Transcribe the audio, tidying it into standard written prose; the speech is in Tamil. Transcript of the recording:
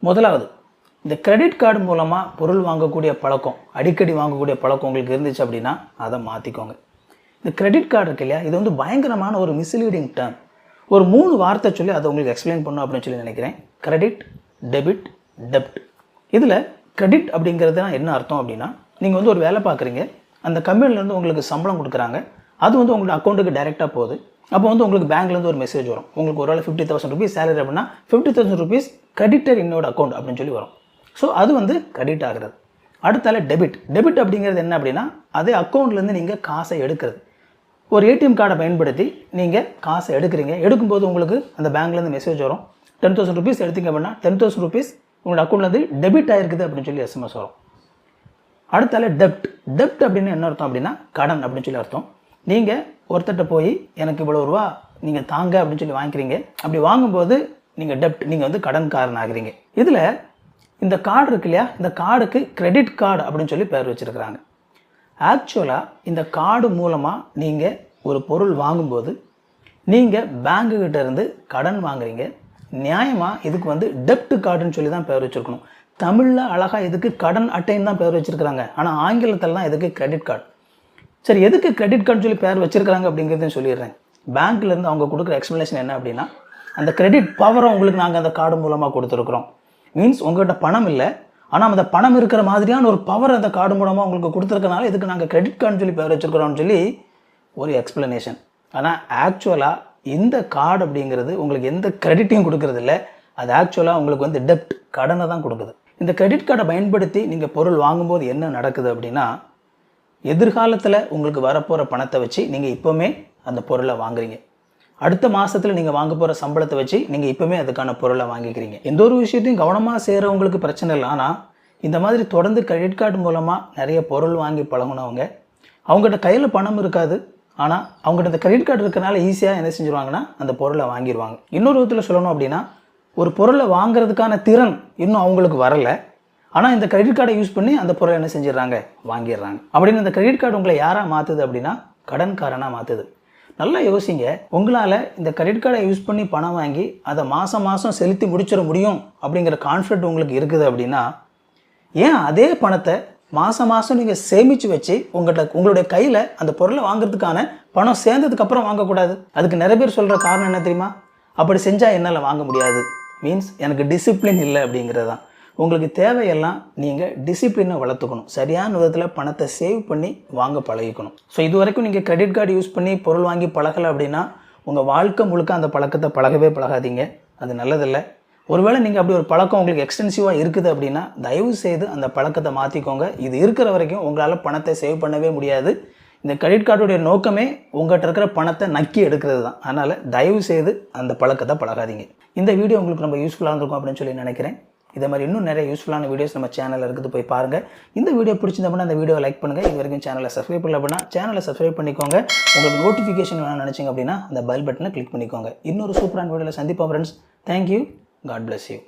முதலாவது, இந்த கிரெடிட் கார்டு மூலமாக பொருள் வாங்கக்கூடிய பழக்கம், அடிக்கடி வாங்கக்கூடிய பழக்கம் உங்களுக்கு இருந்துச்சு அப்படின்னா அதை மாற்றிக்கோங்க. இந்த கிரெடிட் கார்டு இருக்கு இல்லையா, இது வந்து பயங்கரமான ஒரு மிஸ்லீடிங் டேர்ம். ஒரு 3 வார்த்தை சொல்லி அதை உங்களுக்கு எக்ஸ்பிளைன் பண்ணணும் அப்படின்னு சொல்லி நினைக்கிறேன். கிரெடிட், டெபிட், டெப்ட். இதில் கிரெடிட் அப்படிங்கிறது என்ன அர்த்தம் அப்படின்னா, நீங்கள் வந்து ஒரு வேலை பார்க்குறீங்க, அந்த கம்பெனிலேருந்து உங்களுக்கு சம்பளம் கொடுக்குறாங்க, அது வந்து உங்களோட அக்கௌண்ட்டுக்கு டைரெக்டாக போகுது. அப்போ வந்து உங்களுக்கு பேங்க்லேருந்து ஒரு மெசேஜ் வரும், உங்களுக்கு ஒரு வேளை 50,000 rupees சேலரி அப்படின்னா 50,000 rupees கிரெடிட்டட் இன்னோட அக்கௌண்ட் அப்படின்னு சொல்லி வரும். ஸோ அது வந்து கிரெடிட் ஆகிறது. அடுத்தால டெபிட். டெபிட் அப்படிங்கிறது என்ன அப்படின்னா, அதே அக்கௌண்ட்லேருந்து நீங்கள் காசை எடுக்கிறது. ஒரு ஏடிஎம் கார்டை பயன்படுத்தி நீங்கள் காசை எடுக்கிறீங்க, எடுக்கும்போது உங்களுக்கு அந்த பேங்க்லேருந்து மெசேஜ் வரும், 10,000 rupees எடுத்தீங்க அப்படின்னா 10,000 rupees உங்களோட அக்கௌண்ட்லேருந்து டெபிட் ஆகிருக்குது அப்படின்னு சொல்லி எஸ்எம்எஸ் வரும். அடுத்தால டெப்ட். டெப்ட் அப்படின்னு என்ன அர்த்தம் அப்படின்னா கடன் அப்படின்னு சொல்லி அர்த்தம். நீங்கள் ஒருத்தட்ட போய் எனக்கு இவ்வளோ ரூபா நீங்கள் தாங்க அப்படின்னு சொல்லி வாங்கிக்கிறீங்க, அப்படி வாங்கும்போது நீங்கள் டெப்ட், நீங்கள் வந்து கடன்காரன் ஆகிறீங்க. இதில் இந்த கார்டு இருக்கு இல்லையா, இந்த கார்டுக்கு கிரெடிட் கார்டு அப்படின்னு சொல்லி பேர் வச்சுருக்கிறாங்க. ஆக்சுவலாக இந்த கார்டு மூலமாக நீங்கள் ஒரு பொருள் வாங்கும்போது நீங்கள் பேங்குக்கிட்ட இருந்து கடன் வாங்குறீங்க. நியாயமாக இதுக்கு வந்து டெப்ட் கார்டுன்னு சொல்லி தான் பேர் வச்சுருக்கணும். தமிழில் அழகாக இதுக்கு கடன் அட்டைன்னு தான் பேர் வச்சுருக்கிறாங்க, ஆனால் ஆங்கிலத்தில் தான் இதுக்கு கிரெடிட் கார்டு. சரி, எதுக்கு கிரெடிட் கார்டு சொல்லி பேர் வச்சுருக்கிறாங்க அப்படிங்கிறதையும் சொல்லிடுறேன். பேங்க்லேருந்து அவங்க கொடுக்குற எக்ஸ்ப்ளனேஷன் என்ன அப்படின்னா, அந்த கிரெடிட் பவரை உங்களுக்கு நாங்கள் அந்த கார்டு மூலமாக கொடுத்துருக்குறோம். மீன்ஸ் உங்கள்கிட்ட பணம் இல்லை, ஆனால் அந்த பணம் இருக்கிற மாதிரியான ஒரு பவர் அந்த கார்டு மூலமாக உங்களுக்கு கொடுத்துருக்கனால இதுக்கு நாங்கள் கிரெடிட் கார்டுன்னு சொல்லி பேர் வச்சுருக்கிறோம்னு சொல்லி ஒரு எக்ஸ்ப்ளனேஷன். ஆனால் ஆக்சுவலாக இந்த கார்டு அப்படிங்கிறது உங்களுக்கு எந்த கிரெடிட்டையும் கொடுக்கறது இல்லை, அது ஆக்சுவலாக உங்களுக்கு வந்து டெப்ட், கடனை தான் கொடுக்குது. இந்த கிரெடிட் கார்டை பயன்படுத்தி நீங்கள் பொருள் வாங்கும்போது என்ன நடக்குது அப்படின்னா, எதிர்காலத்தில் உங்களுக்கு வரப்போகிற பணத்தை வச்சு நீங்கள் இப்போவுமே அந்த பொருளை வாங்குறீங்க. அடுத்த மாதத்தில் நீங்கள் வாங்க போகிற சம்பளத்தை வச்சு நீங்கள் இப்போவுமே அதுக்கான பொருளை வாங்கிக்கிறீங்க. எந்த ஒரு விஷயத்தையும் கவனமாக செய்கிறவங்களுக்கு பிரச்சனை இல்லை. ஆனால் இந்த மாதிரி தொடர்ந்து கிரெடிட் கார்டு மூலமாக நிறைய பொருள் வாங்கி பழகினவங்க, அவங்ககிட்ட கையில் பணம் இருக்காது, ஆனால் அவங்ககிட்ட இந்த கிரெடிட் கார்டு இருக்கிறனால ஈஸியாக என்ன செஞ்சுருவாங்கன்னா அந்த பொருளை வாங்கிடுவாங்க. இன்னொரு விதத்தில் சொல்லணும் அப்படின்னா, ஒரு பொருளை வாங்குறதுக்கான திறன் இன்னும் அவங்களுக்கு வரலை, ஆனால் இந்த கிரெடிட் கார்டை யூஸ் பண்ணி அந்த பொருளை என்ன செஞ்சிடறாங்க, வாங்கிடுறாங்க. அப்படின்னு இந்த கிரெடிட் கார்டு உங்களை யாராக மாற்றுது அப்படின்னா கடன்காரனாக மாற்றுது. நல்லா யோசிங்க, உங்களால் இந்த கிரெடிட் கார்டை யூஸ் பண்ணி பணம் வாங்கி அதை மாதம் மாதம் செலுத்தி முடிச்சிட முடியும் அப்படிங்கிற கான்ஃபிடென்ட் உங்களுக்கு இருக்குது அப்படின்னா, ஏன் அதே பணத்தை மாதம் மாதம் நீங்கள் சேமித்து வச்சு உங்களுடைய கையில் அந்த பொருளை வாங்குறதுக்கான பணம் சேர்ந்ததுக்கப்புறம் வாங்கக்கூடாது? அதுக்கு நிறைய பேர் சொல்கிற காரணம் என்ன தெரியுமா? அப்படி செஞ்சால் என்னால் வாங்க முடியாது, மீன்ஸ் எனக்கு டிசிப்ளின் இல்லை அப்படிங்கிறது தான். உங்களுக்கு தேவையெல்லாம் நீங்கள் டிசிப்ளினை வளர்த்துக்கணும், சரியான விதத்தில் பணத்தை சேவ் பண்ணி வாங்க பழகிக்கணும். ஸோ இது வரைக்கும் நீங்கள் கிரெடிட் கார்டு யூஸ் பண்ணி பொருள் வாங்கி பழகலை அப்படின்னா உங்கள் வாழ்க்கை முழுக்க அந்த பழக்கத்தை பழகவே பழகாதீங்க, அது நல்லதில்லை. ஒருவேளை நீங்கள் அப்படி ஒரு பழக்கம் உங்களுக்கு எக்ஸ்டென்சிவாக இருக்குது அப்படின்னா தயவு செய்து அந்த பழக்கத்தை மாற்றிக்கோங்க. இது இருக்கிற வரைக்கும் உங்களால் பணத்தை சேவ் பண்ணவே முடியாது. இந்த கிரெடிட் கார்டுடைய நோக்கமே உங்கள்கிட்ட இருக்கிற பணத்தை நக்கி எடுக்கிறது தான். அதனால் தயவு செய்து அந்த பழக்கத்தை பழகாதீங்க. இந்த வீடியோ உங்களுக்கு ரொம்ப யூஸ்ஃபுல்லாக இருந்திருக்கும் அப்படின்னு சொல்லி நினைக்கிறேன். இதே மாதிரி இன்னும் நிறைய யூஸ்ஃபுல்லான வீடியோஸ் நம்ம சேனலில் இருக்குது, போய் பாருங்கள். இந்த வீடியோ பிடிச்சிருந்தா அந்த வீடியோவை லைக் பண்ணுங்கள். இது வரைக்கும் சேனலை சப்ஸ்கிரைப் பண்ணல அப்படின்னா சேனலை சப்ஸ்கிரைப் பண்ணிக்கோங்க. உங்களுக்கு நோட்டிஃபிகேஷன் வேணும்னு நினச்சிங்க அப்படின்னா அந்த பெல் பட்டனை கிளிக் பண்ணிக்கோங்க. இன்னொரு சூப்பரான வீடியோவில் சந்திப்போம் friends. Thank you. God bless you.